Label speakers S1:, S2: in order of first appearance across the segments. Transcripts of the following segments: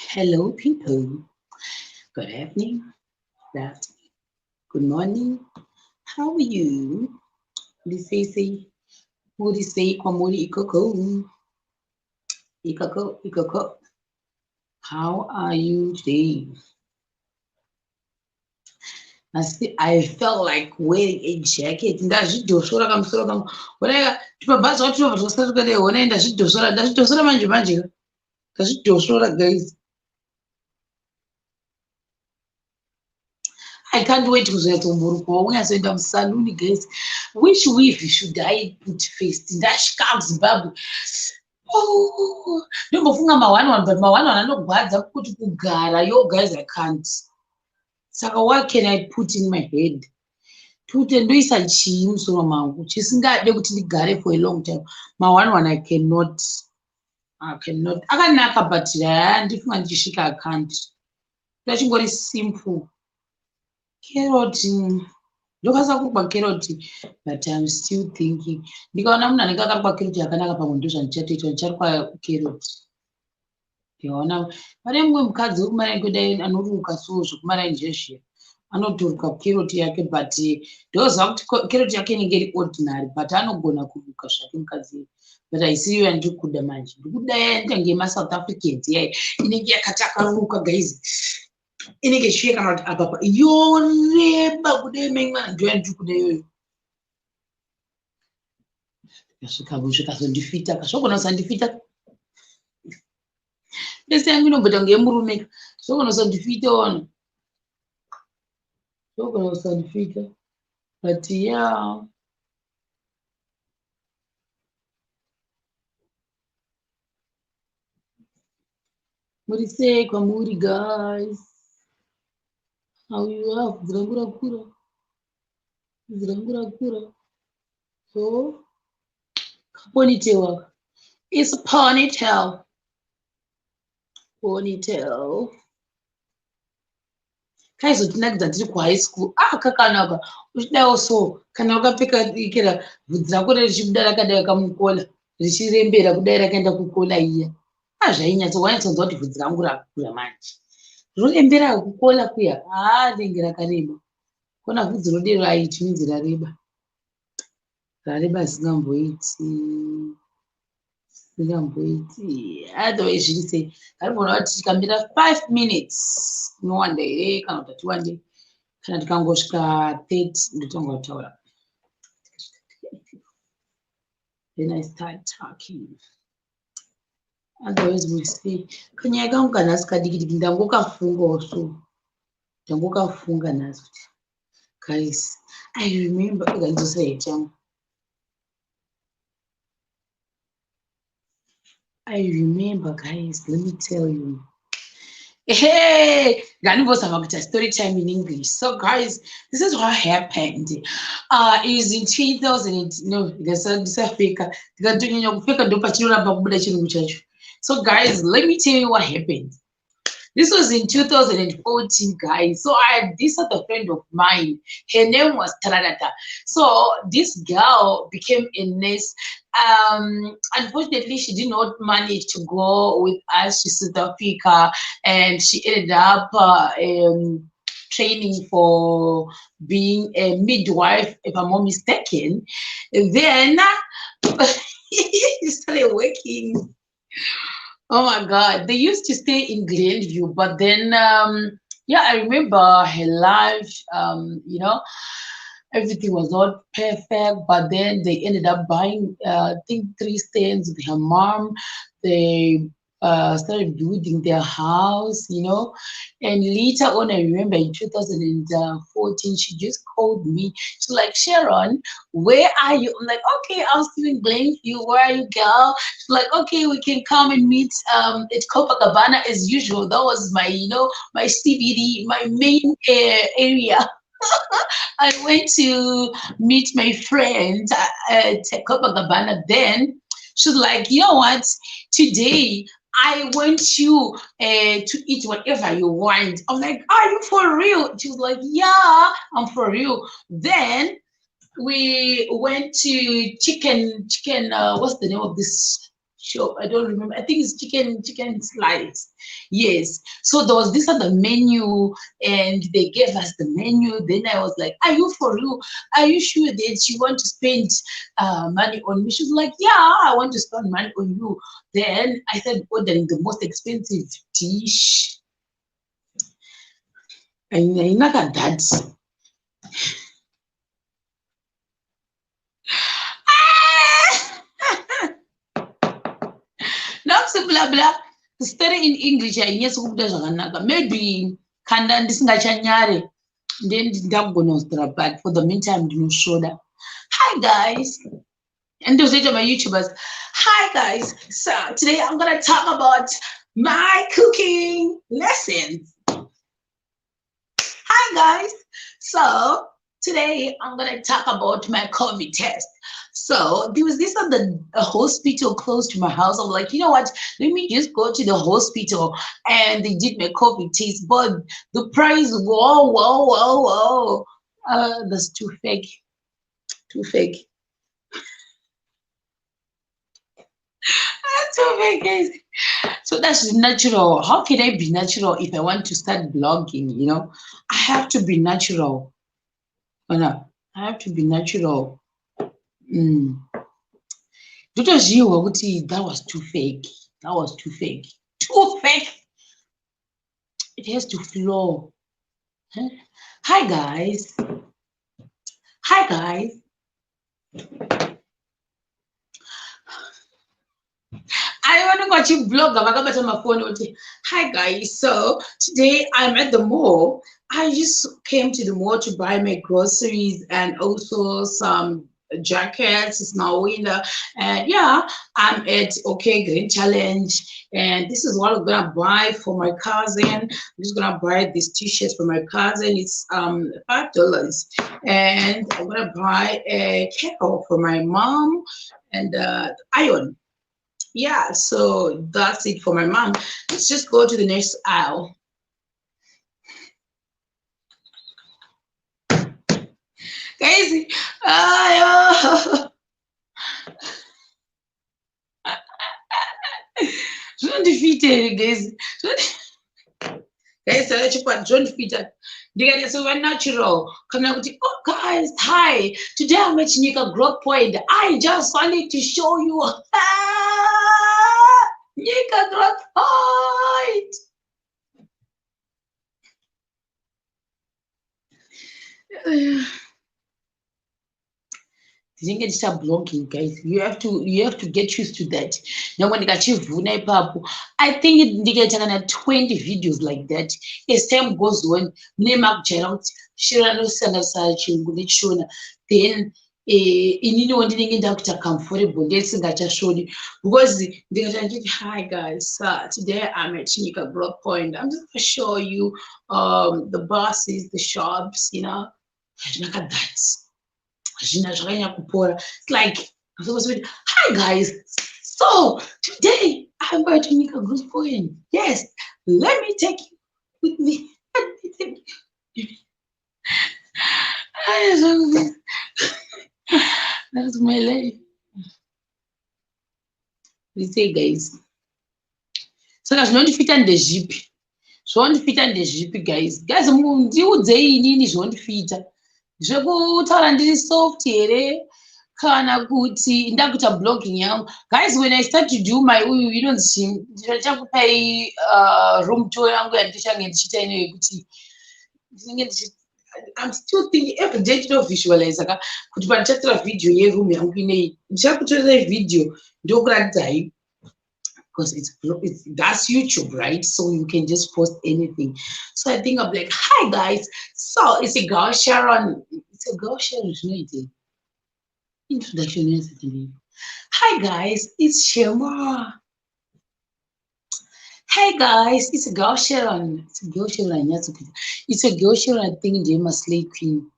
S1: Hello, people. Good evening. Good afternoon. Good morning. How are you? This is say Kwamuri Ikoko. Ikoko, Ikoko. How are you today? I felt like wearing a jacket. Ndazvidhosora kamusoro kangu. Whatever. Pabhazi wacho zvasatuka dai wona ndazvidhosora manje manje. Ndazvidhosora guys. I can't wait kuzoyatomborukawo unyazoenda musaluni guys. Which weave should I put first? Ndasvika kuZimbabwe. Oh, ndombofunga ma1 but ma1 anogwadza kuti kugara. Yo guys, I can't. Saka what can I put in my head? Kuti ndoisa chii musoro mangu chisingade kuti ndigare for a long time. Ma1 I cannot. Akanaka but ndifunga ndichisvika I can't. Ndachingori simple. Carrot. Ndokwanisa kupa carrot but I'm still thinking. Ndikaona munhu anenge akapa carrot yakanaka pamwe ndozvandichatoita ndicharukwa carrot. Ndiona pane mumwe mukadzi wekumara kudai anoruka so zvokumara injezhiya anotoruka carrot yake but ndoziva kuti carrot yake inenge iri ordinary but anogona kuruka zvake mukadzi but aisiyo yandiri kuda manje. Ndikuda yandange yemaSouth Africans yai inenge yakati akaruka guys. Inenge ichiuya kana kuti apa yoreba kudai maimwana ndo yandiri kuda iyoyo. Zvikazondifita zvogona kusandifita. Ndese yangu inombota kunge yemurume zvogona kusandifita ona. Zvogona kusandifita but yeah. Muri sei kwamuri guys? How you are? Zirangura kura. So ponytail. It's a ponytail. Ponytail. Kaizotinakidza tiri kuhigh school. Kakanaka. Uchidawo so kana wakapfeka ikira bvudzi rako richibuda rakadai kamukola richirembera kudai rakaenda kukola iya. Wainyatsowanyatsonzwa kuti bvudzi rangu rakura manje. Rorembera kukola kuya. Rinenge rakareba. Kona bvudzi rode raiti minzi rareba. Rareba singamboiti. Otherwise zviri sei. Aribona kuti tikamira 5 minutes unowanda here kana kuti tiwande kana tikangosvika 30 ndotanga kutaura. Then I start talking. Otherwise we'll see. Kanyaya kangu kanhasi kadiki ndangokafungawo so. Ndangokafunga nhasi. Guys, I remember guys, let me tell you. Hey, story time in English. So guys, this is what happened. Is in 2000 So guys, let me tell you what happened. This was in 2014, guys. So I had this other friend of mine. Her name was Taradata. So this girl became a nurse. Unfortunately, she did not manage to go with us to South Africa, and she ended up training for being a midwife, if I'm not mistaken. Then she started working. Oh my God, they used to stay in Glenview, but then, I remember her life, everything was not perfect, but then they ended up buying, I think, 3 stands with her mom. They started building their house, and later on, I remember in 2014, she just called me. She's like, Sharon, where are you? I'm like, okay, I'm still in Glenview. Where are you, girl? She's like, okay, we can come and meet at Copacabana as usual. That was my, my CBD, my main area. I went to meet my friend at Copacabana then. She's like, you know what? Today I want you to eat whatever you want. I'm like, are you for real? She was like, yeah, I'm for real. Then we went to chicken what's the name of this shop? I don't remember. I think it's chicken slice. Yes, so there was this other menu and they gave us the menu. Then I was like, are you for real? Are you sure that you want to spend money on me? She was like, yeah, I want to spend money on you. Then I said, ordering the most expensive dish. And I not at that. Nakusibula bula story in English ainyatsi kubuda zvakanaka. Maybe kanda ndisingachanyare then ndakugona kuzvitira but for the meantime ndinoshoda. Hi guys. And those are my YouTubers. Hi guys. So today I'm gonna talk about my cooking lessons. Hi guys. So today I'm gonna talk about my COVID test. So there was this at the a hospital close to my house. I'm like, you know what? Let me just go to the hospital, and they did my COVID test. But the price, whoa, whoa, whoa, whoa. That's too fake. Too fake. That's too fake, guys. So that's natural. How can I be natural if I want to start blogging? I have to be natural. No, I have to be natural. Mm. Ndotozviwa kuti that was too fake. That was too fake. Too fake. It has to flow. Huh? Hi guys. Hi guys. I want to watch you blog about my phone. Hi guys. So today I'm at the mall. I just came to the mall to buy my groceries and also some jackets. It's now winter, and yeah, I'm at OK Green Challenge, and this is what I'm gonna buy for my cousin. I'm just gonna buy this T-shirt for my cousin. It's $5, and I'm gonna buy a kettle for my mom and iron. Yeah, so that's it for my mom. Let's just go to the next aisle. Guys, zvondifiteri guys. Guys, chikwadi zvondifita ndikati so natural kana kuti oh guys hi today I'm at Nyika Growth Point. I just wanted to show you Nyika Growth Point. Ndinenge ndichablogging guys, you have to get used to that. Nyangwe ndikachivhuna ipapo I think ndikaita kana 20 videos like that. As time goes on mune makujaira kuti shiro ranosanganisa chirungu nechishona, then ininiwo ndinenge ndakuita comfortable ndesingachashoni because ndikata nditi hi guys, today I'm at Nyika Growth Point. I'm just gonna show you the buses, the shops, look at that. It's like I'm supposed to be, hi guys. So today I'm going to Nyika Growth Point. Yes, let me take you with me. Let me take you. That's my life. We say guys. Saka zvinondifita ndezvipi? Zvondifita ndezvipi guys? Guys, ndiudzei inini zvondifita. Zvekutaura ndiri soft here kana kuti ndakuita blogging yangu. Guys, when I start to do my inonzi ndichakupai room tour yangu yandichange ndichiita ino yekuti I'm still thinking every day visualize kuti pandichatora video yeroom yangu inei ndichakutorai video ndokuratidza hai because that's YouTube, right? So you can just post anything. So I think I'm like, hi guys. So it's a girl Sharon. It's a girl Sharon. Introduction. Hi guys, it's Shema. Hey guys, it's a girl Sharon. It's a girl Sharon. It's a girl Sharon thing. They must slay queen.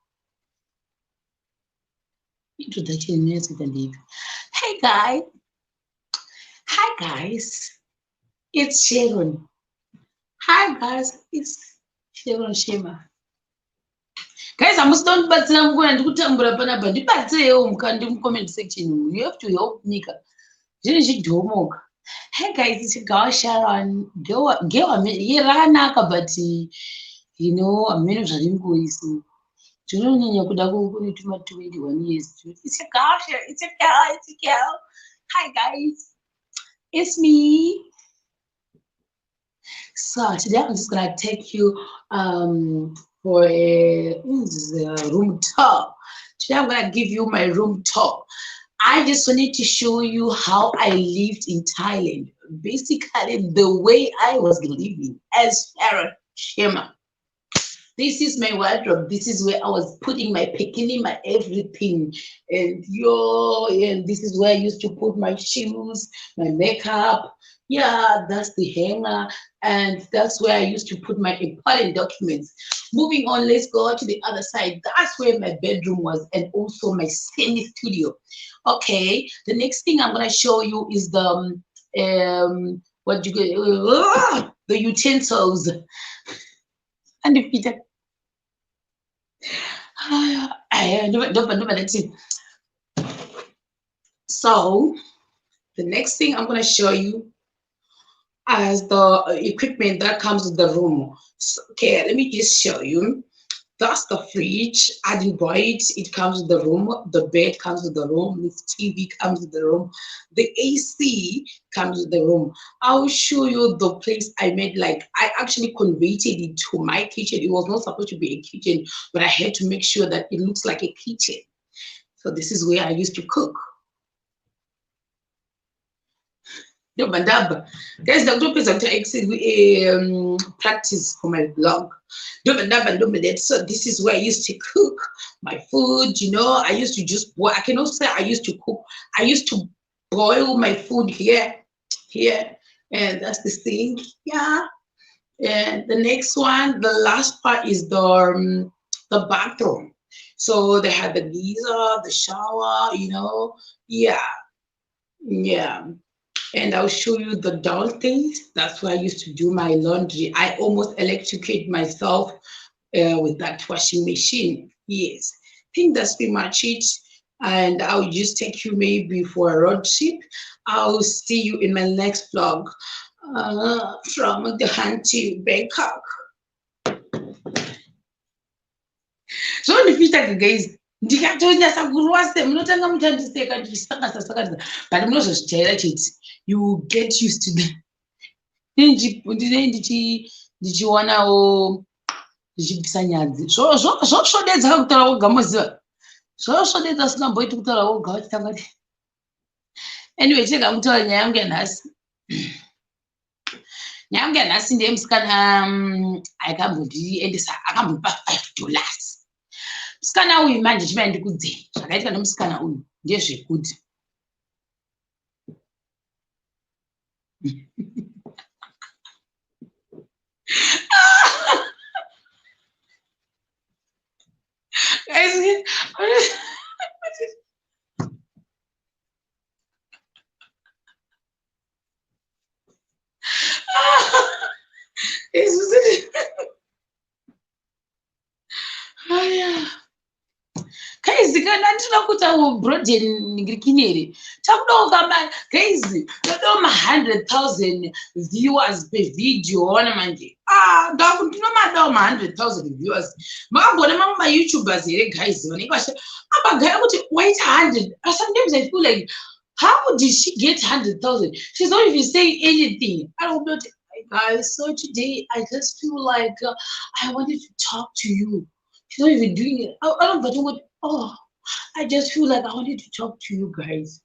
S1: Introduction. Hey guys. Hi guys. It's Sharon. Hi guys, it's Sharon Shema. Guys, I must don't but I'm going to tambura panapa. The party in comment section. You have to help Nika. Didn't you do more? Hey guys, it's your girl Sharon. Go a minute. Yeranaka, but you know, a minute of him go is. You don't need to go into my 21 years. It's a girl, it's a girl, it's a girl. Hi guys, it's me. So today I'm just gonna take you for a room tour. Today I'm gonna give you my room tour. I just wanted to show you how I lived in Thailand. Basically, the way I was living as Sharon Shema. This is my wardrobe. This is where I was putting my bikini, my everything. And this is where I used to put my shoes, my makeup. Yeah, that's the hanger. And that's where I used to put my important documents. Moving on, let's go to the other side. That's where my bedroom was and also my semi studio. Okay, the next thing I'm gonna show you is the what you get the utensils and the feet. Let's see. So the next thing I'm going to show you as the equipment that comes with the room. So, okay, let me just show you. That's the fridge. I didn't buy it. It comes with the room. The bed comes with the room. The TV comes with the room. The AC comes with the room. I'll show you the place I made. Like I actually converted it to my kitchen. It was not supposed to be a kitchen, but I had to make sure that it looks like a kitchen. So this is where I used to cook. Ndaba guys, ndakutopedza kuti practice for my blog. So this is where I used to cook my food. You know, I used to just boil. I cannot say I used to cook. I used to boil my food here, and that's the thing. Yeah. And the next one, the last part is the bathroom. So they had the geyser, the shower. You know, yeah, yeah. And I'll show you the downstairs. That's where I used to do my laundry. I almost electrocute myself with that washing machine. Yes, I think that's pretty much it. And I'll just take you maybe for a road trip. I'll see you in my next vlog from the hunt to Bangkok. So ndifita guys, ndikatonyasa kurwase munotanga muchandiseka ndichisakasa but munozozvijaira chete. You get used to them. Ndichionawo ndichibvisa nyadzi zvosvodedza kutaura woga muziva zvosvodedza usingamboiti kutaura woga wachitanga kuti anyway chega mutaura nyaya yangu yanhasi. Nyaya yangu yanhasi ndeyemusikana akambondiendesa akambopa $5. Musikana uyu manje chimai ndikudzei zvakaitika nemusikana uyu ndezvekuti Guys, kana ndinoda kuita broaden ngirikinere takudawo kama guys todawo 100,000 viewers per video ona manje ndinomadawo 100,000 viewers. Makambona mamwe mayoutubers here guys vanenge abagaya kuti waita 100. Sometimes I feel like how did she get 100,000? She's not even saying anything. I don't know. Guys, so today I just feel like I wanted to talk to you. She's not even doing it. I don't know what. Oh, I just feel like I wanted to talk to you guys.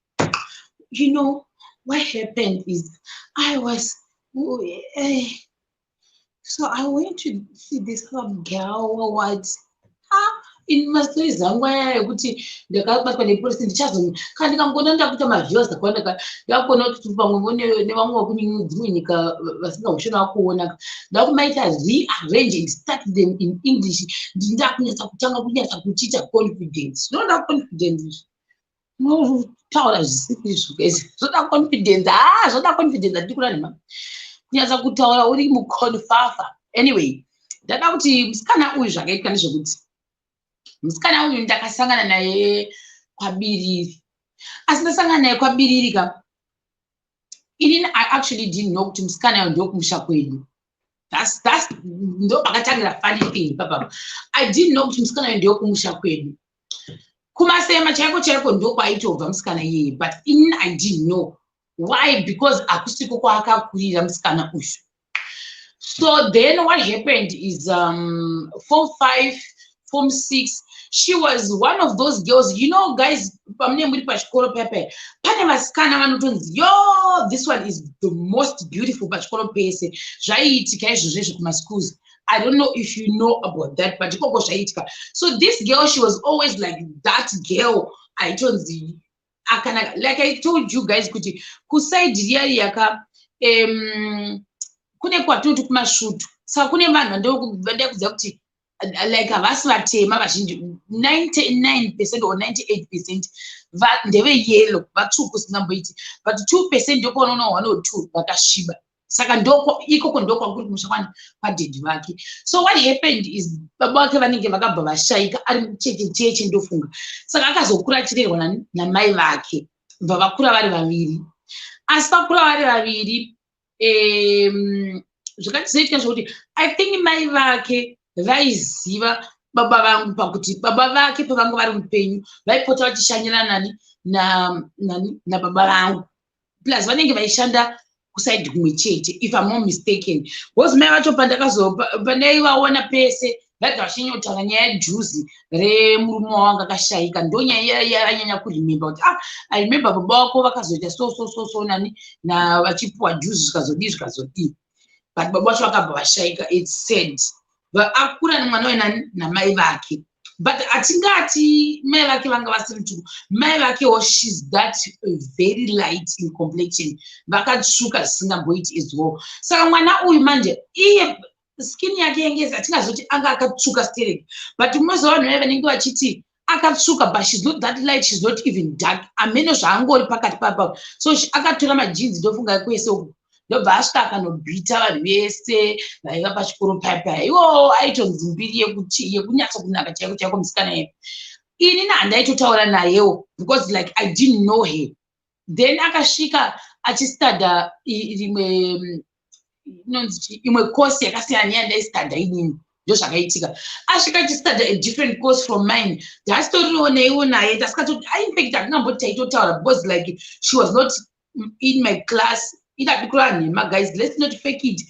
S1: You know, what happened is I was, so I went to see this girl who was, in mastori zangu aya ekuti ndakabatwa nepolisi kana ndikangona ndakuita maviews akawanda ndakona kuti pamwe nevamwe vakudzimwe nyika vasingahushona kuona ndakumaita rearrange and start them in English. Ndakunyatsa kutanga kunyatsa kuchiita confidence. Zvinoda confidence notaura zvisipi izvo guys. Zvoda confidence. Zvoda confidence. Handikura nema kunyaza kutaura uri mukonfafa. Anyway, ndada kuti musikana uyu zvakaitwa ndezvekuti musikana uyu ndakasangana naye kwabiriri. Asi ndasangana naye kwabiriri ka, inini I actually didn't know kuti musikana uyu ndokumusha kwedu. That's ndo pakatangira funny thing papa. I didn't know kuti musikana uyu ndokumusha kwedu. Kumasema chaiko ndo kwaitobva musikana iyeye, but inini I didn't know. Why? Because akusiko kwaakakurira musikana uyu. So then what happened is Form 5, Form 6, she was one of those girls, you know, guys, pane vasikana vanotonzi, yo, this one is the most beautiful pachikoro pese. Zvaiitika izvozvo kumaschools. I don't know if you know about that, but ikoko zvaiitika. So this girl, she was always like that girl. Aitonzi, like I told you guys, kuti kusaidi riya yaka kune kwatuti kumashutu. Saka kune vanhu vandekuziva kuti like havasi vatema vazhinji 99% or 98% ndeve yellow vatsvuku singamboiti, but 2% ndoko unoona 1 or 2 vakasviba. Saka ikoko ndoko kwakuri kumusha kwadhedhi vake. So what happened is baba vake vanenge vakabva vashaika ari muchechecheche ndofunga. Saka akazokura achirerwa namai vake bva vakura vari vaviri. Asi vakura vari vaviri zvakatizoitika zvokuti I think mai vake vaiziva baba vangu pakuti baba vake pavanga vari mupenyu vaipota vachishanyira nababa vangu, plus vanenge vaishanda kusaidi kumwe chete, if I'm not mistaken. Because mai vacho pandaivaona pese vaibva vachinyotaura nyaya yejuzi remurume wanga akashaika. Ndo nyaya yavanyanya kurimemba kuti I remember baba vako vakazoita so vachipuwa juzi zvikazodii. But baba vacho vakabva vashaika, it's said. Akura nemwana uyu namai vake. But atingati mai vake vanga vasiri tsvuku. Mai vake she's that very light in complexion. Vakatsvuka zvisingamboiti as well. Saka mwana uyu manje iye skin yake yengezi atingazoti anga akatsvuka stereki. But mozova vanhu vaya vanenge vachiti akatsvuka, but she's not that light, she's not even dark. Ameno zvaangori pakati papa. So akatora majinzi ndofunga kwese uku. Ndobva asvika akanobhita vanhu vese vaiva pachikoro paya. Iwo aitonzi mbiri yekunyatsa kunaka chaiko musikana yedu. Inini handaitotaura nayewo because like I didn't know her. Then akasvika achistada imwe course yakasiyana neyandaistada inini. Ndo zvakaitika. Asvika achistada a different course from mine. Ndasitoriwo neiwo naye. Ndasikatoti in fact handingamboti taitotaura because like she was not in my class. Guys, let's not fake it.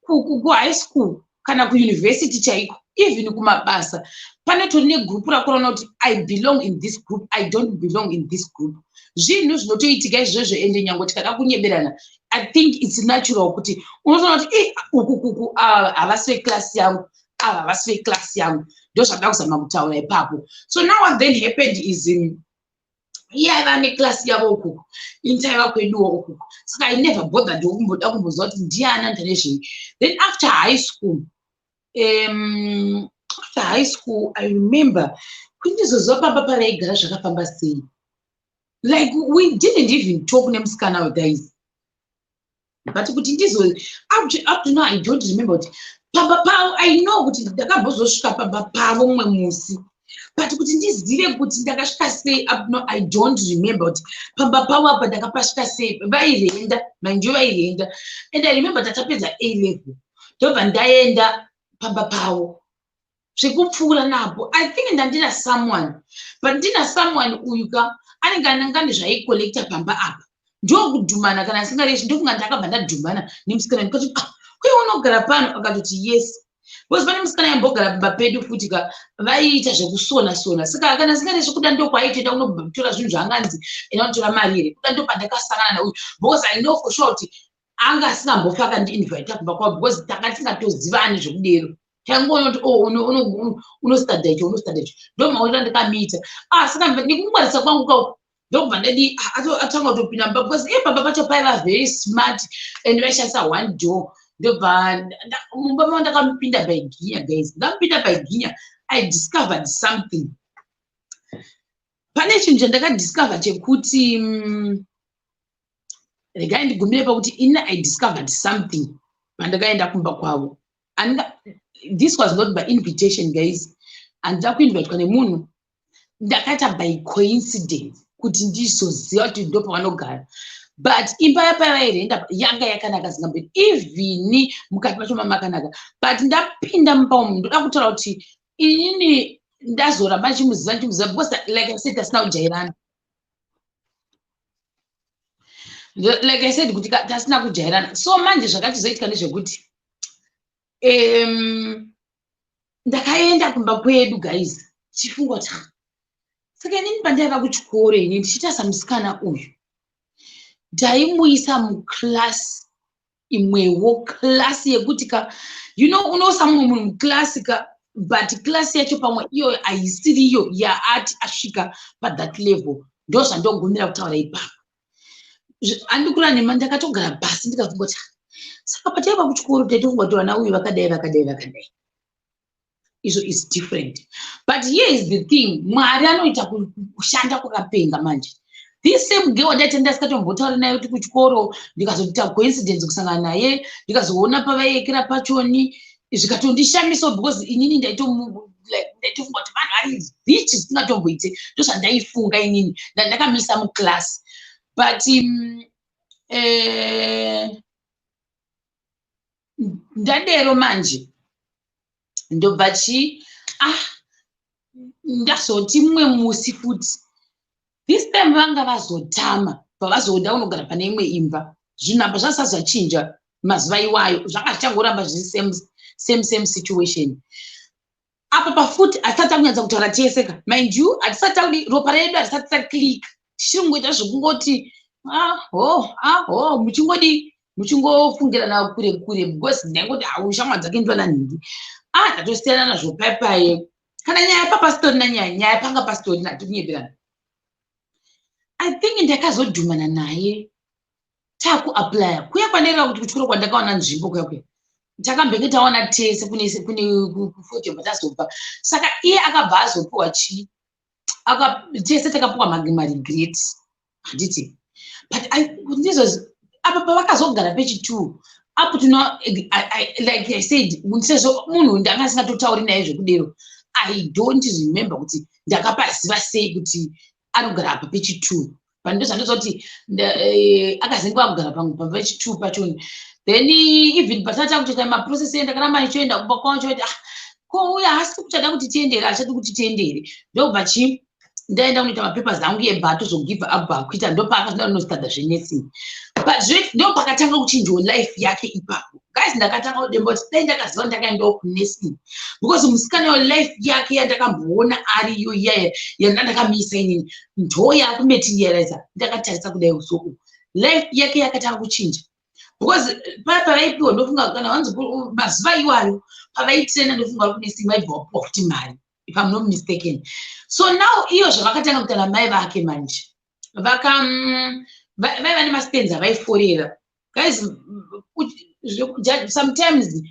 S1: Ku high school kana ku university chaiko, even kumabasa panetori negroup rakuona kuti I belong in this group, I don't belong in this group. Zvinhu zvinotoitika izvozvo ende nyange tikada kunyeberana, I think it's natural kuti unotoona kuti uku havasi veklasi yangu, ava havasi veklasi yangu. Ndo zvada kuzama kutaura ipapo. So now what then happened is aiva neklasi yavo ukuku, intaiva kweduwo ukuku. Saka I never bothered kumboda kumbozva kuti ndiani anta nezvei. Then after high school, I remember kundizozva pamba paraigara zvakafamba sei. Like we didn't even talk nemusikana we guys. But kuti ndizo up to now I don't remember kuti pamba pavo, I know kuti ndakambozosvika pamba pavo mumwe musi. But kuti ndizive kuti ndakasvika sei up no, I don't remember kuti pamba pavo apa ndakapasvika sei. Vairenda, manjo vairenda. And I remember tatapedza A level. Ndobva ndaenda pamba pavo. Zvikupfuura napo. I think ndandina someone. But ndina someone uyuka anenge anangane zvaikolekta pamba apa. Ndokudhumana kana singareshi ndofunga ndakabva ndadhumana nemusikana ndikati kuye unogara pano, akatoti yes. Because pane musikana yambogara pamba pedu futi ka vaiita zvekusona. Saka kana singareshi kuda ndokwaitoenda unotora zvinhu zvaanganzi inotora mari here. Kuda ndopandakasangana nauyu. Because I know for sure kuti anga asingambofa akandi-invite kumba kwavo because tanga tisingatoziva zvekudero. Tangoona kuti unostada icho. Ndomaona ndakamiita. Saka nekungwarisa kwangu ndobva ndadi atanga kutopinda mba because baba vacho paiva very smart and vaishandisa one door. Ndobva mumba mavo ndakamupinda by Ginya guys. Ndamupinda by Ginya, I discovered something. Pane chinhu chandakadiscover chekuti regai ndigumire pakuti I discovered something. pandakaenda kumba kwavo. And this was not by invitation, guys. And ndakuinvitwa nemunhu ndakaita by coincidence kuti ndizoziva kuti ndo pavanogara. But imba yapavaienda yanga yakanaka zingamberi, even mukati macho makanaka. But ndapinda mumba umu ndoda kutaura kuti inini ndazoramba ndichimuziva because like I said tasina kujairana. Like I said kuti tasina kujairana. So manje zvakachizoitika ndezvekuti ndakaenda kumba kwedu, guys, chifungwa cha saka inini pandaiva kuchikoro ini ndichiita samusikana uyu ndaimuisa muklasi imwewo, klasi yekuti unoisa mumwe munhu muklasi but klasi yacho pamwe iyo haisiri iyo yaati asvika pathat level. Ndo zvandogumira kutaura ipapo. Andikura nema ndakatogara pasi ndikafunga kuti saka pataiva kuchikoro taitofunga kuti vana uyu vakadai. Izvo is different. But here is the thing, Mwari anoita kushanda kwakapenga manje. This same girl ndatenda sikatombotaura naye kuti kuchikoro ndikazoita coincidence kusangana naye ndikazoona pavaiekera pachoni zvikatondishamisa because inini ndaitofunga kuti vanhu vari rich zvisingatomboite ndozvandaifunga inini ndakamisa muklasi. But ndadero manje ndobva ndazoti mumwe musi futi this time vanga vazotama pavazoda unogara pane imwe imba. Zvinhu apa zvasazvachinja mazuva iwayo, zvanga zvichangoramba zviri same situation. Apa pafuti hatisati takunyatsa kutaura tese mind you, hatisati tauri ropa redu hatisati taclick, tichiringoita zvekungoti muchingofungirana kure because ndangoti shamwa dzake ndivana nhindi. Ndatosiyana nazvo paipai. Kana nyaya papasitorina nyaya panga pasitorina tikunyepirana. I think ndakazodhumana naye takuaplya kuya kwandaira kuti kuchikoro kwandakaona nzvimbo kuya takambenge taona tese kune kufoto patazobva. Saka iye akabva azopiwa tese takapiwa maregret handiti. But ndizvo apa pavakazogara pechi2 up to now, like I said, munhu ndanga asingatotauri naye zvekudero. I don't remember kuti ndakapaziva sei kuti anogara apa pechi2. Pando zvandozoti akazengwa kugara pechi2 pachoni. Then even patata kuti maprocess ndakaramba nichoenda kumba kwacho ko uya hasi kuchada kuti tiendere, achati kuti tiendere. Ndobva ndaenda kunoita mapapers angu ebva tozogive up kuita ndopakazvinonostadha zvenursing. But ndo pakatanga kuchinjwa life yake ipapo. Guys, ndakatanga kudemba kuti dai ndakaziva ndakaendawo kunursing because musikana welife yake yandakamboona ariyo yandakamisa inini ndo yakumaterializa. Ndakatarisa kudai usoku life yake yakatanga kuchinja because pavaipiwa ndofunga kana vanzi mazuva iwayo pavaitrena ndofunga kunursing vaibva kuti mari, if I'm not mistaken. So now iyo zvavakatanga kuita namai vake manje vaiva nemastenzi avaiforera. Guys, sometimes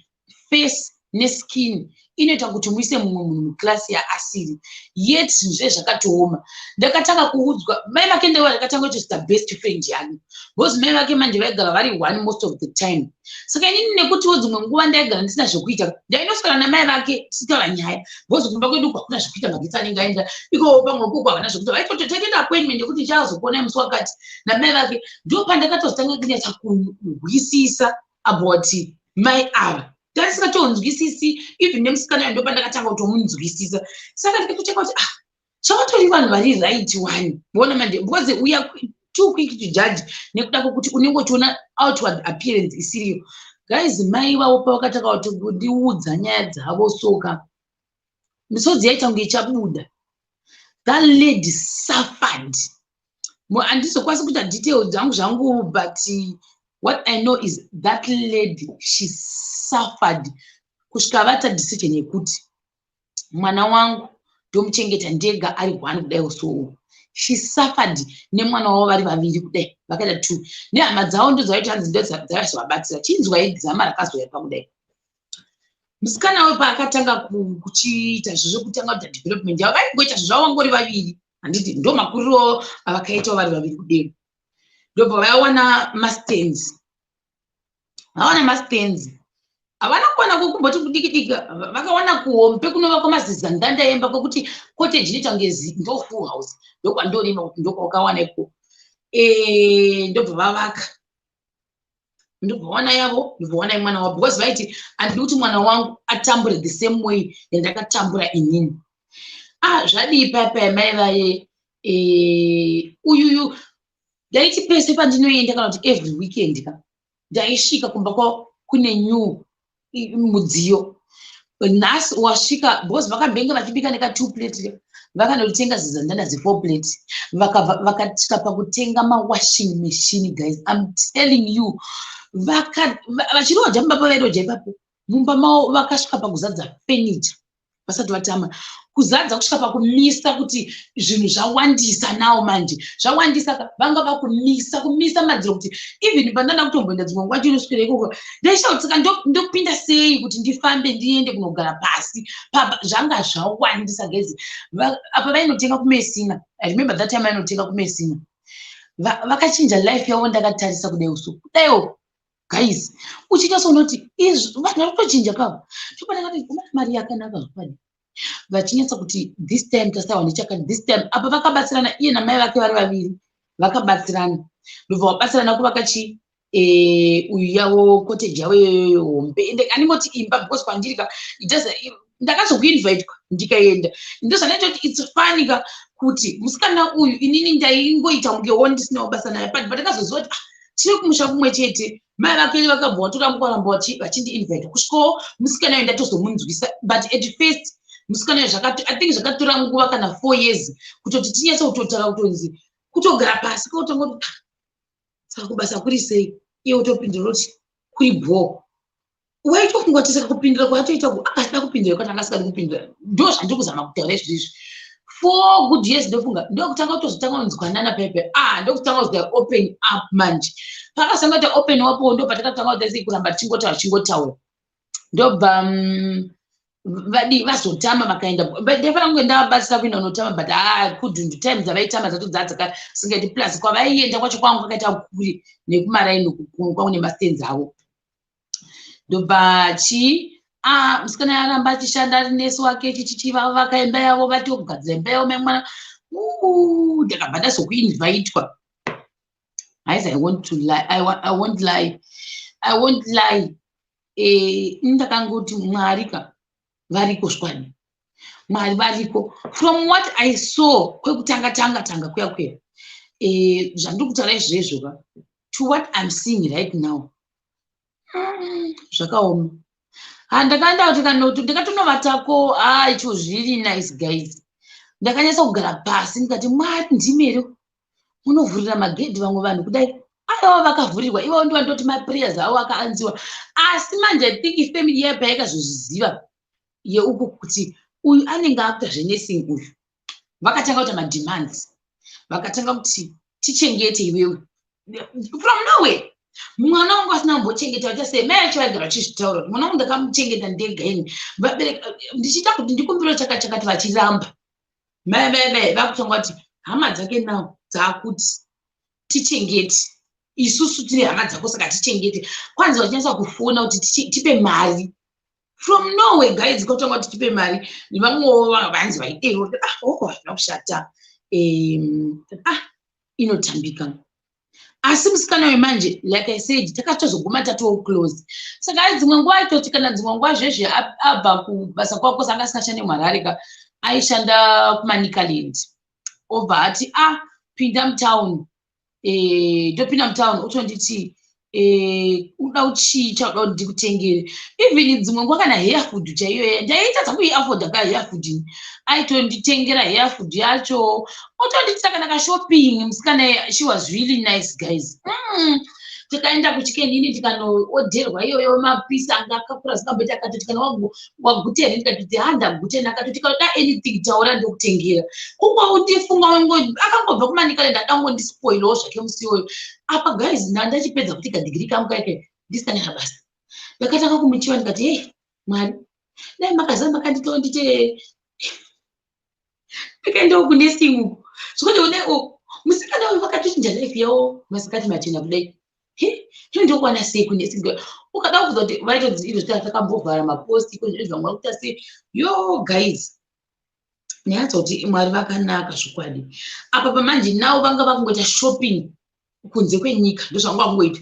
S1: face neskin inoita kuti muise mumwe munhu muklasi yaasiri yet zvinhu zvakatooma. Ndakatanga kuudzwa mai vake ndeva ndakatanga kutoita best friend yangu because mai vake manje vaigara vari one most of the time. Saka inini nekutiwo dzimwe nguva ndaigara ndisina zvekuita ndainoswera namai vake tisitaura nyaya because kumba kwedu kwakuna zvekuita magetsi anenge aenda iko pamwe kuko havana zvekuita vaitototaita appointment yekuti ndichazokuona musi wakati namai vake. Ndo pandakatozotanga kunyatsa kunzwisisa about mai ava. Ndaisingatonzwisisi even nemusikana ndo pandakatanga kutomunzwisisa. Saka ndikatocheka kuti zvavatori vanhu vari right one muona manje because we are too quick to judge nekuda kwokuti unenge uchiona outward appearance isiriyo. Guys, mai vavo pavakatanga kundiudza nyaya dzavo soka misodzi yaita kunge ichabuda. That lady suffered. Handizokwanisi kuita details dzangu zvangu, but what I know is that lady, she suffered. Kusvika vata decision yekuti mwana wangu ndomuchengeta ndega ari one kudai so. She suffered nemwana wavo vari vaviri kudai vakaita 2 nehama dzavo ndo dzaiti hanzi ndo dzavazovabatsira. Chinzwa idzama rakazouya pakudai. Musikana we paakatanga kuchiita zvozvo kutanga kuita development yavo vaingoita zvavo vangori vaviri handiti ndo makuriro avakaitawo vari vaviri kudai. Ndobva vaiwana mastenzi havana mastenzi, havana kuwana kukumboti kudiki-dika, vakawana kuhombe kunovakwa maziza ndandayemba kwekuti cottage inoita kunge ndo full house, ndokwandorima kuti ndokwakawana iko. Ndobva vavaka, ndobva wana yavo, ndobva wana mwana wavo, because vaiti handidi kuti mwana wangu atambure the same way yandakatambura inini. Zvadii papa mai vaye, uyuyu ndaiti pese pandinoenda kana kuti every weekend ka ndaisvika kumba kwavo kune new mudziyo. Nhasi wasvika because vakambenge vachibika neka 2 plate, vakandotenga zizandanda zi4 plate, vakasvika pakutenga mawashing machine. Guys, I'm telling you, vachirodya mumba pavaidodya ipapo, mumba mavo vakasvika pakuzadza furniture vasati vatama, kuzadza kusvika pakumisa, kuti zvinhu zvawandisa nawo manje, zvawandisa vanga vakumisa madziro, kuti even pandanda kutomboenda dzimwe nguva chinosvikira ikoko ndaishautsika ndopinda sei kuti ndifambe ndiende kunogara pasi papa, zvanga zvawandisa gezi. Apa vainotenga kumesina, I remember that time vainotenga kumesina, vakachinja life yavo. Ndakatarisa kudai usiku kudaiwo guys, uchiita sounoti vanhu vari kutochinja kavo, chopanakati umana mari yakanaka zvakadi, vachinyatsa kuti this time tasawa ndichakati this time. Apa vakabatsirana, iye namai vake vari vaviri vakabatsirana, ndobva vabatsirana kuvaka chi uyu yavo cottage yavo iyoyo hombe, ende andingoti imba because kwandiri ka ndakazokuinvitwa ndikaenda, ndozvanaita kuti it's funny ka kuti musikana uyu inini ndaingoita kungewo ndisinawo basa naye, but ndakazoziva kuti tiri kumusha kumwe chete. Mai vake vakabva vatoramba vachindiinvita kusvikawo musikana uyu ndatozomunzwisa, but at first musikana uyu I think zvakatora nguva kana 4 years kutoti tinyatsa kutotaura kutonzi kutogara pasi kautongoti saka kubasa kuri sei, iye utopindura kuti kuri bhoo. Waitofunga kuti saka kupindura kwatoita akasina kupindura kana akasingadi kupindura. Ndo zvandiri kuzama kutaura izvizvi 4 good years. Ndofunga ndokutanga kutozotanga kunzwanana pepe, ndokutanga kuzoti open up manje. Pakasanga kuti open up ndo patakatanga kuti kuramba chingotaura. Ndobva vazotama vakaenda, ndefana kunge ndavabatsira kuenda unotama, but kudhundu time dzavaitama dzato dzadzakasingaiti, plus kwavaienda kwacho kwangu kwakaita kuri nekumaraini kwangu nemastenzi avo. Ndobva musikana yaramba achishanda ari nesi wake vakaimba imba yavo, vatokugadzira imba yavo memwana. Ndakabva ndazokuinvitwa. Guys, I won't lie. Ndakangoti Mwari ka variko squad, Mwari variko. From what I saw kwekutanga kuya zvandiri kutaura izvezvo ka to what I'm seeing right now, zvakaoma. Ndakaenda kuti kanoti ndikatonovatako, it was really nice guys. Ndakanyatsa kugara pasi ndikati Mwari ndimero munovhurira magedhi vamwe vanhu kudai, aiva vakavhurirwa ivo ndivo ndoti maprayers avo akaanziwa. Asi manje I think family yapa yakazozviziva yeuku kuti uyu anenge akuita zvenursing uyu, vakatanga kuita mademands, vakatanga kuti tichengete iwewe from nowhere. Mwana wangu asina kumbochengeta, vachasei mai acho vaigara vachizvitaura kuti mwana wangu ndakamuchengeta ndega ini, ndichiita kuti ndikumbiro chakati vachiramba. Mai vakutanga kuti hama dzake nawo dzakuti tichengete, isusu tiri hama dzako saka tichengete. Kwanza vachinasa kufona kuti tipe mari from nowhere guys, kotanga kuti tipe mari. Vamwewo vanzi oko hazvina kushata, inotambika. Asi musikana wemanje like I said takatozoguma tatowo close. Saka dzimwe nguva aitoti kana dzimwe nguva zvezve abva kubasa kwako sanga asingashande muHarare ka, aishanda kumaNikaland, obva ati pinda mutown, ndopinda mutown otonditi uda uchicha uda ndikutengere. Even dzimwe nguva kana hair food chaiyo ndaitadza kuiafforda ka hair food, aitonditengera hair food yacho, otonditi kana ka shopping. Musikana, she was really nice guys. Tikaenda kuchikenini tikanoodherwa iyoyo mapisi anga akakura zikamboti akatoti kana waguteni, ndikatoti handaguteni, akatoti kana anything taura ndokutengera. Kungoutifunga akangobva kumaNikaland akangondispoilawo zvake musi iyoyo. Apa guys ndachipedza kutika degree kangu kake ndisina basa, ndakatanga kumuchiwa ndikati hey Mwari, dai makazama kanditondite ndikaendawo kunursing uko. Zvikuti musikana uyu vakatochinja life yavo masikati machena kudai. ndokwana sei kunesi ukada kuza kuti vaitodzi izvo takambovhara maposti zvamwa kuita sei yo guys neatsa kuti mwari vakanaka zvokwadi apa pamanje navo vanga vakungoita shopping kunze kwenyika ndozvanga vakungoita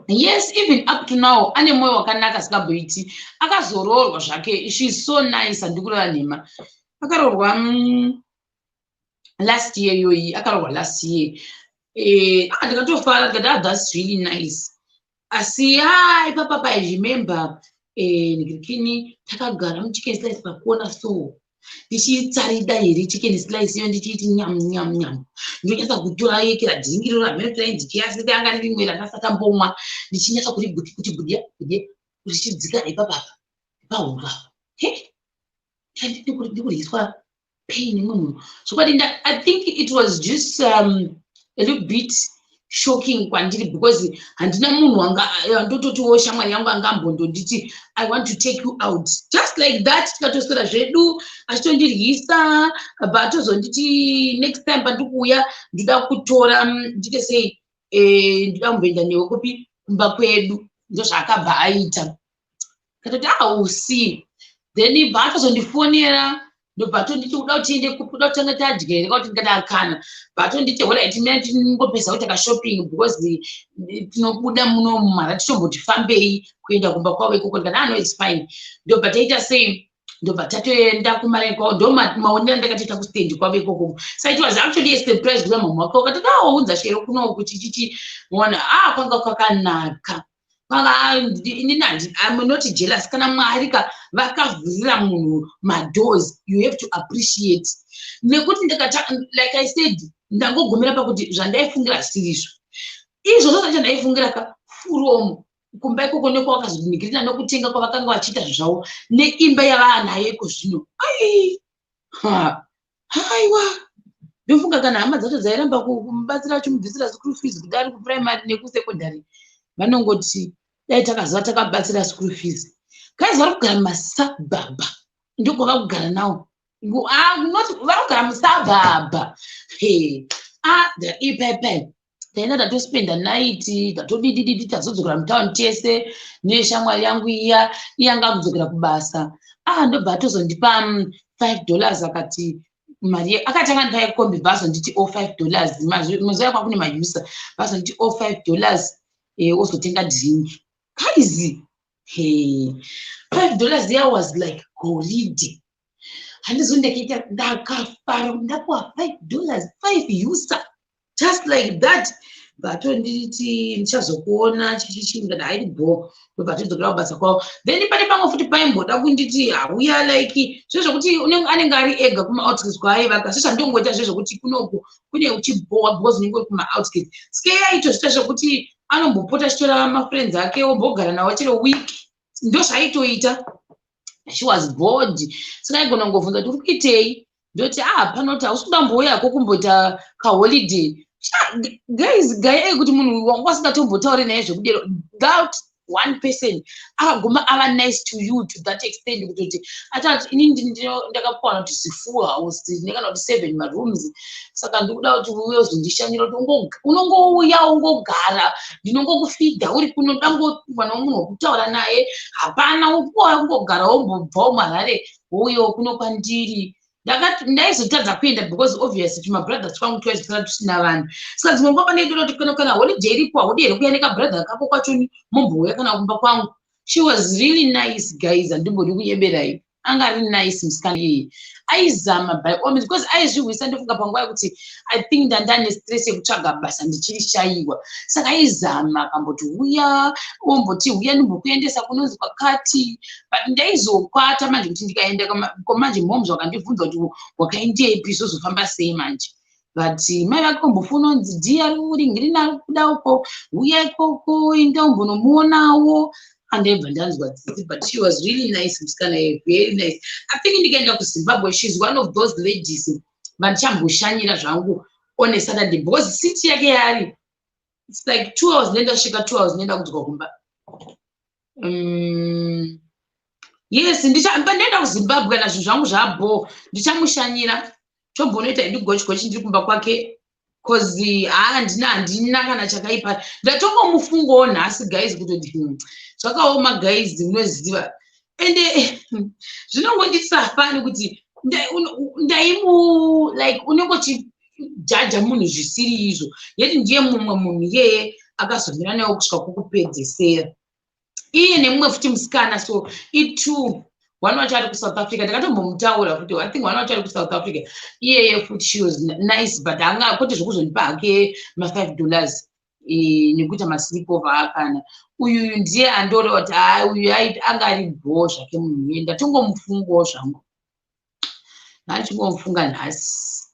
S1: yes even up to now ane mwoyo wakanaka asingamboiti akazoroorwa zvake she's so nice handikureva nhema akaroorwa last year yoyi akaroorwa last year ndikatofara ndikati that's really nice asi ipapa I remember ndikini takagara muchicken slice pakona so ndichitsarida here chicken slice iyo ndichiti nyam nyam nyam ndonyatsa kutora yekera dhingiro ramene ndikiyasiti anga ndirimwe randasaka mbomwa ndichinyatsa kuti budia richidzika ipapa pahunga ndikuryiswa pain munhu zvokwadi I think it was just a little bit shocking kwandiri because handina munhu wanga ndototiwo shamwari yangu angambondonditi I want to take you out just like that tikatoswera zvedu achitondiryisa batozonditi next time pandikuuya ndida kutora ndite sei ndida kumboenda newe kupi kumba kwedu ndozvaakabva aita katoti usi then batozondifonera ndobvatonditi uda kutiende kuda kutanga tadya here kuti ndikati akana bvatonditi alright mina tinongopesa kuti takashopping because tinobuda muno mumhara titomboti fambei kuenda kumba kwavo ikoko ndikati no it's fine ndobva taita sei ndobva tatoenda kumaraini kwavo ndomaonera ndakatoita kustendi kwavo ikoko so it was actually a surprise kuza mama wako ukati unza shero kuno kuti chichi muona kwanga kwakanaka I'm not jealous kana mwari vakavhurira munhu madoors you have to appreciate nekuti ndikata like I said ndangogomera pakuti zvandaifungira sirizvo izvozvo zvacho ndaifungira from kumba ikoko nekwavakazoningirira nokutenga kwavakanga vachiita zvavo neimba yavanayo iko zvino haiwa ndofunga kana hama dzacho dzairamba kumubatsira achimubvisira school fees kuti ari kuprimary nekusekondary vanongoti dai takaziva takabatsira school fees guys vari kugara mumasabhabha ndokwava kugara nawo vari kugara musabhabha ipepe taenda tatospenda naiti tatodidididi tazodzokera mutauni tese neshamwari yangu iya iyanga kudzokera kubasa ndobva atozondipa $5 akati mari akatanga ndipai kombi bhaso nditi $5 mazuva kwakune mayusa bhaso nditi $5 ozotenga dhingi kaizi $5 there was like goridhe handizondakaita ndakafara ndapuwa $5 5 usa just like that vatonditi ndichazokuona chichichinga dairibo vatozokera kubasa kwavo then pane pamwe futi paimboda kunditi hauya like zvezvokuti anenge ari ega kuma-outskirts kwaaivaka zveshandongoita zvezvokuti kunoku kune uchibowa because unenge uri kuma-outskirts sikeyaito zvita zvokuti anombopota achitora mafriends ake ombogara nawo chero week ndozvaitoita she was bored saka aigona kungovhunza kuti uri kuitei ndoti panoti hausi kudambouyako kumboita kaholiday guys gaya kuti munhu wanga wasingatombotauri naye zvekudero without one person akaguma ava nice to you to that extent kutoti atati ini ndakapuwana kuti full house ndingana kuti 7 marooms saka ndikuda kuti uye uzondishanyira kuti unongouya ungogara ndinongokufidha uri kuno dangovanwa munhu wokutaura naye hapana upoa ungogara wombobvawo marare wouyewo kuno kwandiri ndaizotadza kuenda because obviously tumabrothers twangu twaisara tusina vanhu saka dzimwe nguva paneidoti kana holiday iripo haudi here kuya nekabrother kako kwachoni mombouya kana kumba kwangu she was really nice guys handimbodi kunyeberai anga ari nice musikana iyeye aizama by all means because aizvihwisa ndofunga panguva yekuti I think ndandane stress yekutsvaga basa ndichirishayiwa saka aizama akamboti uya omboti uya ndimbokuendesa kunonzi kwakati but ndaizokwata manje kuti ndikaenda manje moms wakandibvunza kuti wakaendepi zozofamba sei manje but mai vake ombofuna unzi dhiya uri ngirina ari kuda uko uya ikoko enda umbonomuonawo andebva ndanzwa tsitsi but she was really nice musikana very nice I think ndikaenda kuZimbabwe she's one of those ladies vandichamboshandira zvangu on a Saturday because city yake yari it's like 2 hours nenda svika 2 hours nenda kudzoka kumba yes ndenda kuZimbabwe kana zvinhu zvangu zvabo ndichamushanyira tombonoita ndigochgochi ndiri kumba kwake cause handina kana chakaipa ndatongomufungawo nhasi guys kutoti zvakaoma guys munoziva ende zvinongoitisa fani kuti ndaimu like unongochijaja munhu zvisiri izvo yeti ndiye mumwe munhu iyeye akazomira nawo kusvika kwokupedzesera iye nemumwe futi musikana so itu one wacho ari kuSouth Africa ndakatombomutaura kuti I think one wacho ari kuSouth Africa iyeye futi she was nice but kuti zvokuzonipa hake $5 nekuita masleepover akana uyu ndiye andoreva kuti uyu anga ari bho zvake munhu uye ndatongomufungawo zvangu ndachongomufunga nhasi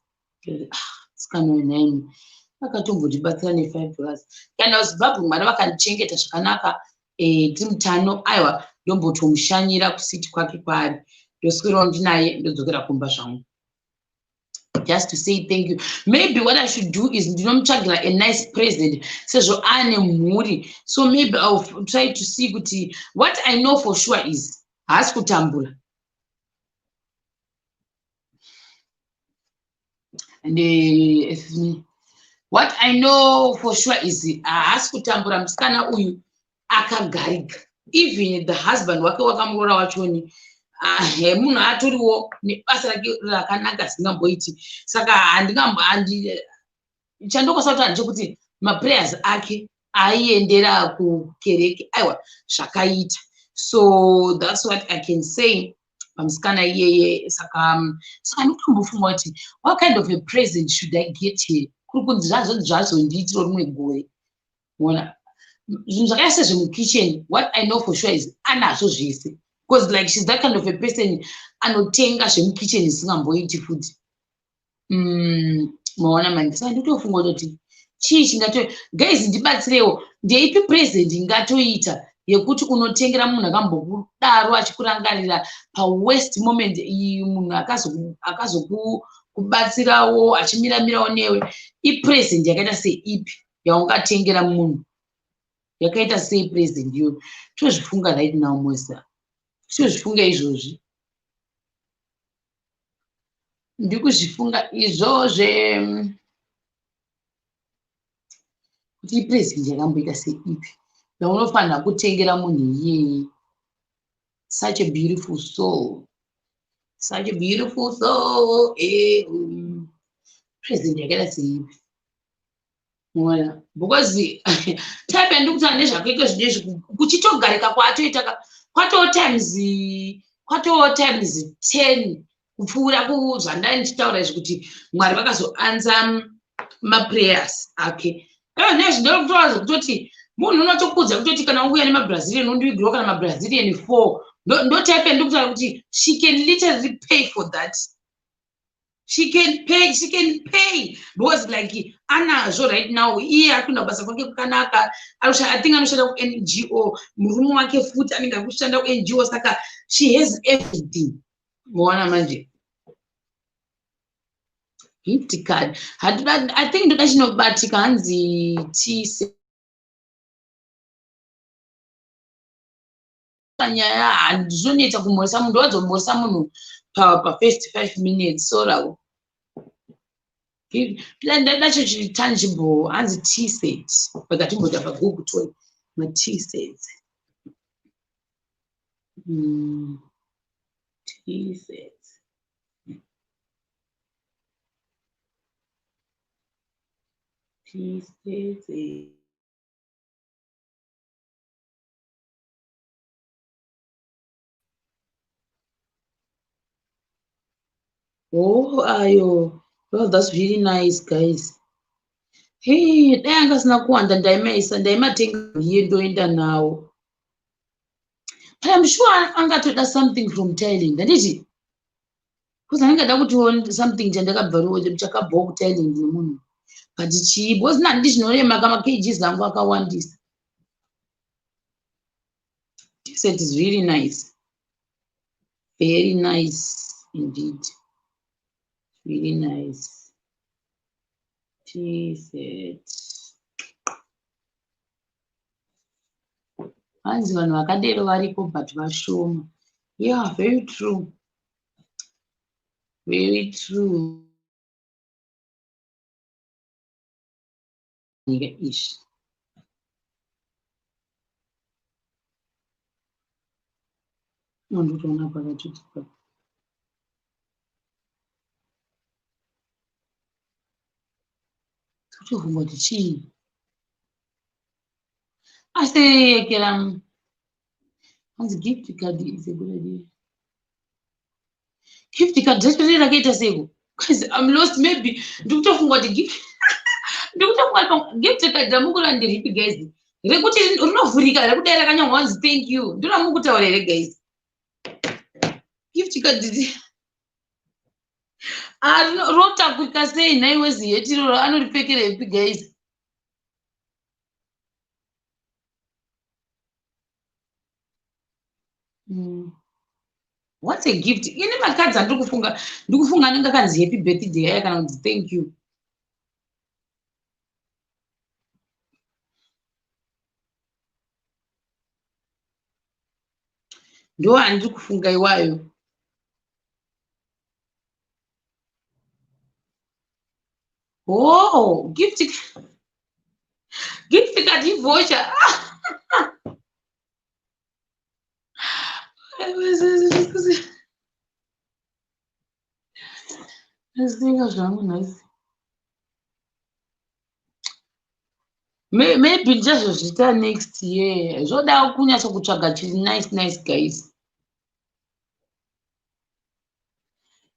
S1: sikana wenaini akatombotibatsira ne$5 kana uzimbabwe mwari vakandichengeta zvakanaka tiri mutano aiwa ndombotomushanyira kusiti kwake kwaari ndoswerawo ndinaye ndodzokera kumba zvangu just to say thank you. Maybe what I should do is ndinomutsvagira a nice present sezvo ane mhuri so maybe I'll try to see kuti what I know for sure is haasi kutambura and excuse me. What I know for sure is haasi kutambura musikana uyu akagarika even the husband wake wakamurora wachoni munhu atoriwo nebasa rake rakanaka zisingamboiti saka chandokosa kuti handechekuti maprayers ake aiendera kukereke aiwa zvakaita so that's what I can say pamusikana iyeye saka ndinotombofunga kuti what kind of a present should I get here kuri kunzi zvazondiitiro rimwe gore ona zvinhu zvakaita sezvemukitchen what I know for sure is anazvo zvese because like she's that kind of a person anotenga zvemukitchen zvisingamboiti futi maona manje saka nditofunga kuti chii guys ndibatsirewo ndeipi present ingatoita yekuti unotengera munhu akambokudaro achikurangarira pawest moment iyi munhu akazokubatsirawo achimiramirawo newe ipresent yakaita seipi yaungatengera munhu yakaita sei present iyoyo tozvifunga right now moisa tozvifunga izvozvi ndikuzvifunga izvozve kuti ipresent yakamboita seipi yaunofanira kutengera munhu iyeye such a beautiful soul present yakaita seipi mona because type ndikuti nezvakaika zvinezvi kuchitogarika kwatoita kwatoo times 10 kupfuura kuzvandai ndichitaura izvi kuti mwari vakazoanza maprayers ake nezvi ndokutoa kutoti munhu unotokudza kutoti kana unguya nemabrazilian undivigirewo kana mabrazilian 4 ndotype ndikutaura kuti she can literally pay for that. She can pay because like anazvo right now iye akunda basa kwake kukanaka I think anoshanda ku-NGO murume wake futi anenge akushanda ku-NGO saka she has everything muona manje gift card I think ndoda chinobatika hanzi tise nyaya handizvinoita kumhoresa munhu wadzomhoresa munhu pa-first 5 minutes sorawo ndacho chiri tangible hanzi T-set pakatimboda paGoogle toy ma-T-sets T-sets T-sets oh ayo well that's really nice guys hey dai anga sina kuwanda ndaimatenga hiye ndoenda nawo I'm sure angatoda something from Thailand handiti because andingada kuti something chandakabvarowo chakabvawo kuThailand nemunhu but chii because nandi zvinorema kama-kgs angu akawandisa T-set is really nice, very nice indeed. Really nice. T-set. Hanzi vanhu vakadero varipo but vashoma. Yeah, very true. Very true. nyika ishi. Ndotoona pakati totofunga kuti chii asi yekera hanzi gift card is a good idea. Gift card zvachipetera rakaita seko cause I'm lost maybe ndikutofunga kuti gift card ramukurandira ipi guys rekuti rinovhurika rekudai rakanyorwa hanzi thank you ndoramukutaura here guys. Gift card rotakurika sei nhaiwezi yetiroro anoripfekera ipi guys. What's a gift? Ine makadzi ndikufunga anenge akanzi happy birthday aya kana kuti thank you. Ndo handiri kufunga iwayo. Oh, gift card voucher. Maybe ndichazozviita next year. Zvoda kunyatsa kutsvaga chiri nice guys.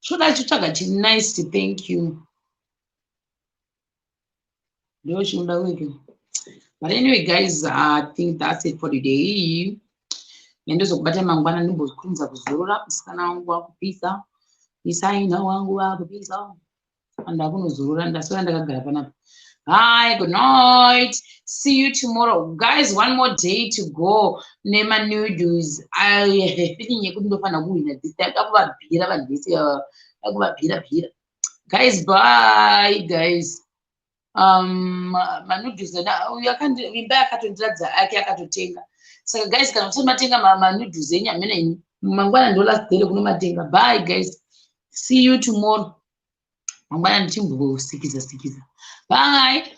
S1: Zvoda kutsvaga chiri nice thank you. Ndo chinoda weke. But anyway guys, I think that's it for today. Ndozokubata mangwana ndimbokurumidza kuzorora musikana wangu wakupisa. Isaina wangu wakupisa. Ndakunozorora ndasora ndakagara panapa. Bye, good night. See you tomorrow. Guys, one more day to go. Nema noodles. Feeling yekuti ndofana kuwina this time. Ndakuvabhira vanhu vese ndakuvabhira. Guys, bye guys. Manoodles imba yakatondiradza ake akatotenga. Saka guys, kana kuti matenga manoodles enyu amene inu mangwana ndo last day kuno matenga. Bye guys. See you tomorrow. Mangwana ndichimbosikidza. Bye.